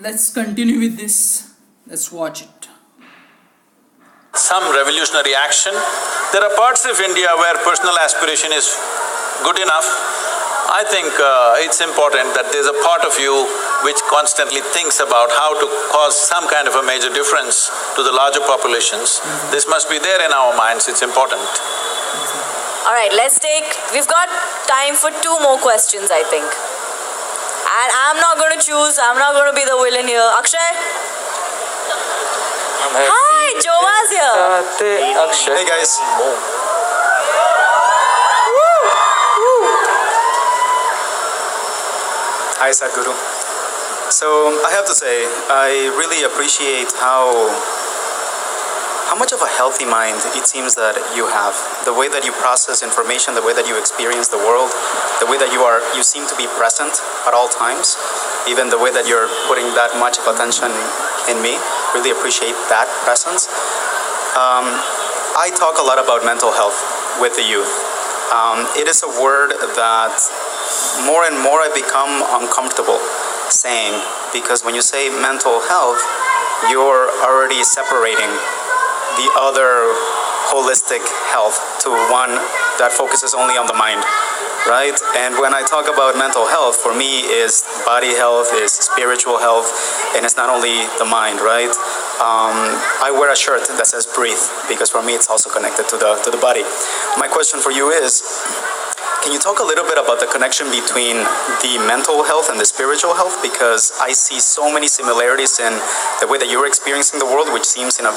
let's continue with this. Let's watch it. Some revolutionary action. There are parts of India where personal aspiration is good enough. I think it's important that there's a part of you which constantly thinks about how to cause some kind of a major difference to the larger populations. This must be there in our minds, it's important. All right, we've got time for 2 more questions, I think. And I'm not going to choose, I'm not going to be the villain here. Akshay? Hi, Jova's here. Hey guys. Hi Sadhguru. So I have to say, I really appreciate how much of a healthy mind it seems that you have. The way that you process information, the way that you experience the world, the way that you seem to be present at all times, even the way that you're putting that much of attention in me. Really appreciate that presence. I talk a lot about mental health with the youth. It is a word that more and more I become uncomfortable saying, because when you say mental health, you're already separating the other holistic health to one that focuses only on the mind, right? And when I talk about mental health, for me is body health, is spiritual health, and it's not only the mind, right? I wear a shirt that says breathe, because for me it's also connected to the body. My question for you is, can you talk a little bit about the connection between the mental health and the spiritual health? Because I see so many similarities in the way that you're experiencing the world, which seems in a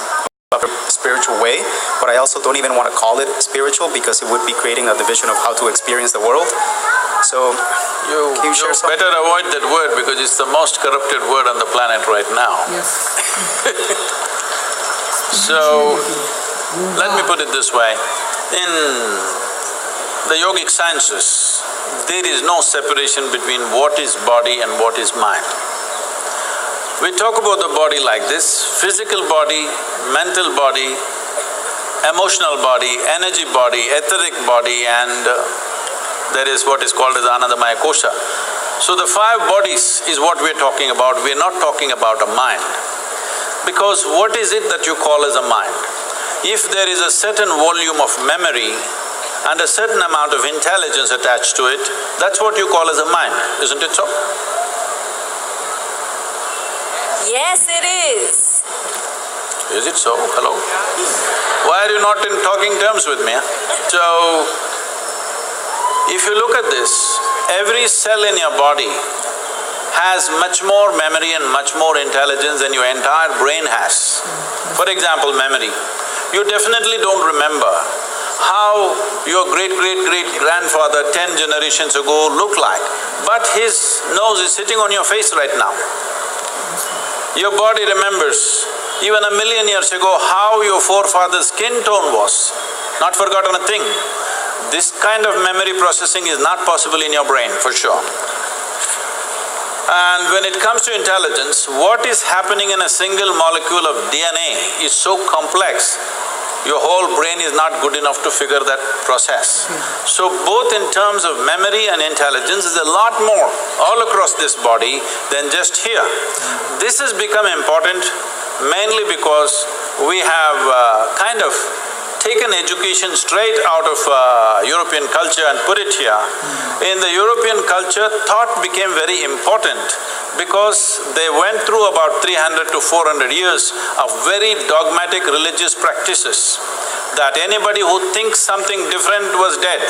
spiritual way, but I also don't even want to call it spiritual because it would be creating a division of how to experience the world. So, can you share something? Better avoid that word because it's the most corrupted word on the planet right now. Yes. So, let me put it this way. In the yogic sciences, there is no separation between what is body and what is mind. We talk about the body like this: physical body, mental body, emotional body, energy body, etheric body, and there is what is called as Anandamaya Kosha. So the 5 bodies is what we're talking about, we're not talking about a mind. Because what is it that you call as a mind? If there is a certain volume of memory and a certain amount of intelligence attached to it, that's what you call as a mind, isn't it so? Yes, it is. Is it so? Hello? Why are you not in talking terms with me? So, if you look at this, every cell in your body has much more memory and much more intelligence than your entire brain has. For example, memory. You definitely don't remember how your great-great-great-grandfather 10 generations ago looked like, but his nose is sitting on your face right now. Your body remembers even 1,000,000 years ago how your forefathers' skin tone was, not forgotten a thing. This kind of memory processing is not possible in your brain, for sure. And when it comes to intelligence, what is happening in a single molecule of DNA is so complex, your whole brain is not good enough to figure that process. So both in terms of memory and intelligence, is a lot more all across this body than just here. This has become important mainly because we have kind of taken education straight out of European culture and put it here. In the European culture, thought became very important because they went through about 300 to 400 years of very dogmatic religious practices, that anybody who thinks something different was dead.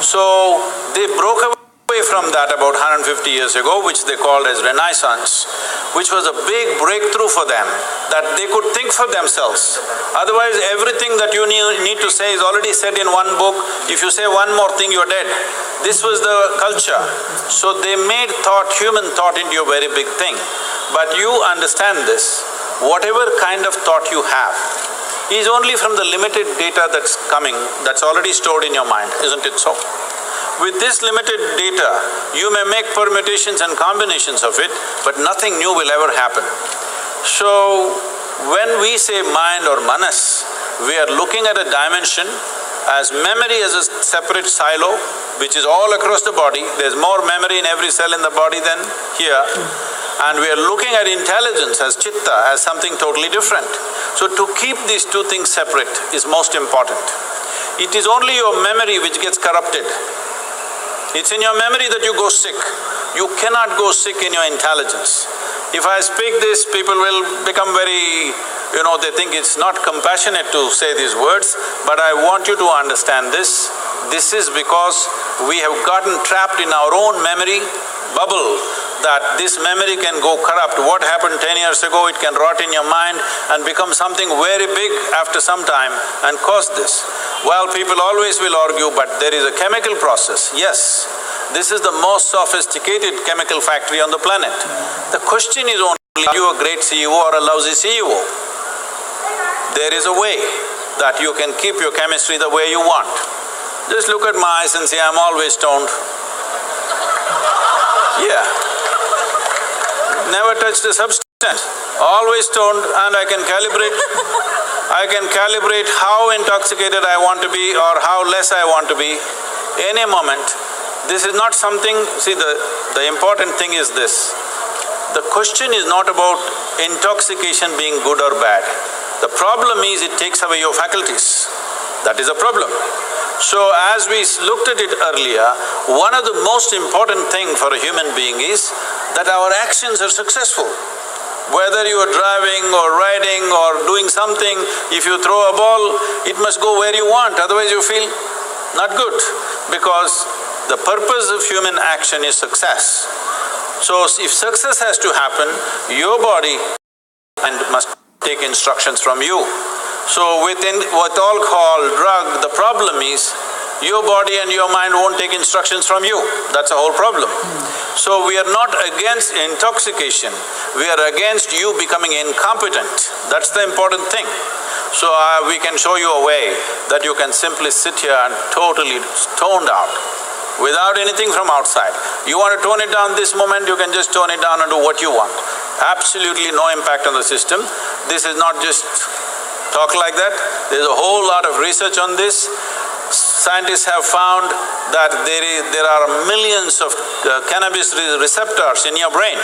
So, they broke away from that about 150 years ago, which they called as Renaissance, which was a big breakthrough for them, that they could think for themselves. Otherwise, everything that you need to say is already said in one book. If you say one more thing, you're dead. This was the culture. So they made thought, human thought, into a very big thing. But you understand this, whatever kind of thought you have is only from the limited data that's coming, that's already stored in your mind, isn't it so? With this limited data, you may make permutations and combinations of it, but nothing new will ever happen. So, when we say mind or manas, we are looking at a dimension as memory as a separate silo, which is all across the body. There's more memory in every cell in the body than here. And we are looking at intelligence as chitta, as something totally different. So to keep these two things separate is most important. It is only your memory which gets corrupted. It's in your memory that you go sick. You cannot go sick in your intelligence. If I speak this, people will become very… they think it's not compassionate to say these words, but I want you to understand this. This is because we have gotten trapped in our own memory bubble, that this memory can go corrupt. What happened 10 years ago, it can rot in your mind and become something very big after some time and cause this. Well, people always will argue, but there is a chemical process. Yes, this is the most sophisticated chemical factory on the planet. The question is only, are you a great CEO or a lousy CEO? There is a way that you can keep your chemistry the way you want. Just look at my eyes and say, I'm always stoned. Yeah. Never touched a substance, always stoned, and I can calibrate how intoxicated I want to be or how less I want to be any moment. This is not something… See, the important thing is this. The question is not about intoxication being good or bad. The problem is it takes away your faculties. That is a problem. So as we looked at it earlier, one of the most important thing for a human being is that our actions are successful. Whether you are driving or riding or doing something, if you throw a ball, it must go where you want, otherwise you feel not good. Because the purpose of human action is success. So if success has to happen, your body and must take instructions from you. So with alcohol, drug, the problem is your body and your mind won't take instructions from you. That's the whole problem. So we are not against intoxication, we are against you becoming incompetent. That's the important thing. So we can show you a way that you can simply sit here and totally stoned out, without anything from outside. You want to tone it down this moment, you can just tone it down and do what you want. Absolutely no impact on the system. This is not just talk like that, there's a whole lot of research on this. Scientists have found that there are millions of cannabis receptors in your brain.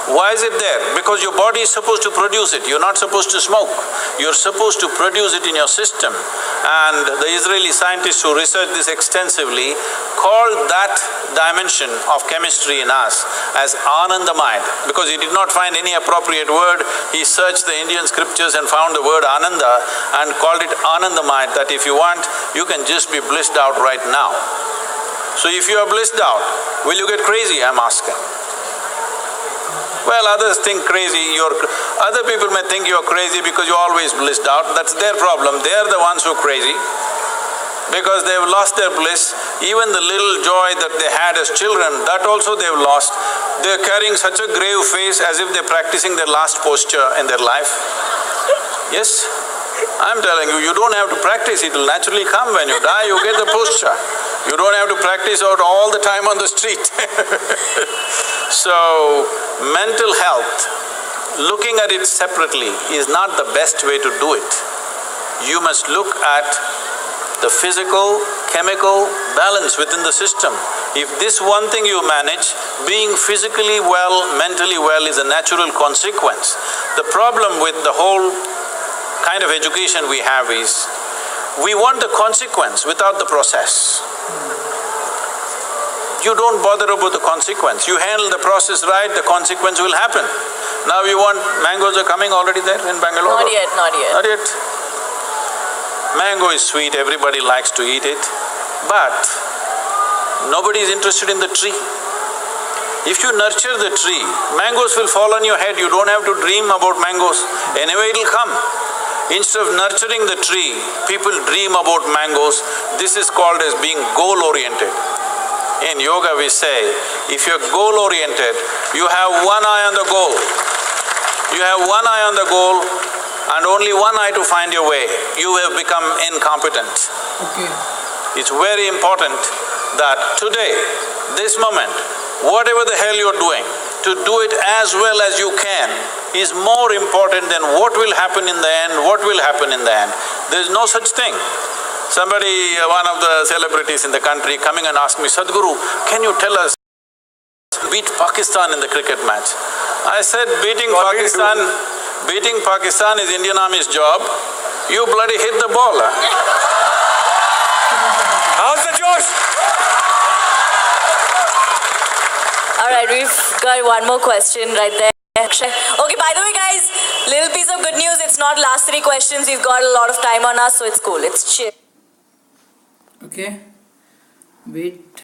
Why is it there? Because your body is supposed to produce it, you're not supposed to smoke. You're supposed to produce it in your system. And the Israeli scientists who researched this extensively called that dimension of chemistry in us as Anandamaya, because he did not find any appropriate word. He searched the Indian scriptures and found the word Ananda and called it Anandamaya, that if you want, you can just be blissed out right now. So if you are blissed out, will you get crazy, I'm asking? Well, others think crazy, other people may think you're crazy because you're always blissed out, that's their problem, they're the ones who are crazy. Because they've lost their bliss, even the little joy that they had as children, that also they've lost. They're carrying such a grave face as if they're practicing their last posture in their life. Yes, I'm telling you, you don't have to practice, it'll naturally come. When you die, you get the posture. You don't have to practice out all the time on the street. So, mental health, looking at it separately is not the best way to do it. You must look at the physical, chemical balance within the system. If this one thing you manage, being physically well, mentally well is a natural consequence. The problem with the whole kind of education we have is, we want the consequence without the process. You don't bother about the consequence. You handle the process right, the consequence will happen. Now you want… mangoes are coming already there in Bangalore? Not yet, not yet. Not yet. Mango is sweet, everybody likes to eat it, but nobody is interested in the tree. If you nurture the tree, mangoes will fall on your head, you don't have to dream about mangoes, anyway it'll come. Instead of nurturing the tree, people dream about mangoes. This is called as being goal-oriented. In yoga we say, if you're goal-oriented, you have one eye on the goal. You have one eye on the goal and only one eye to find your way. You have become incompetent. Okay. It's very important that today, this moment, whatever the hell you're doing, to do it as well as you can is more important than what will happen in the end, what will happen in the end. There's no such thing. Somebody, one of the celebrities in the country coming and asked me, Sadhguru, can you tell us, beat Pakistan in the cricket match? I said beating Pakistan is Indian Army's job. You bloody hit the ball. How's the Josh? Alright, we've got one more question right there. Okay, by the way guys, little piece of good news, it's not last 3 questions, we've got a lot of time on us, so it's cool, it's chill. Okay, wait.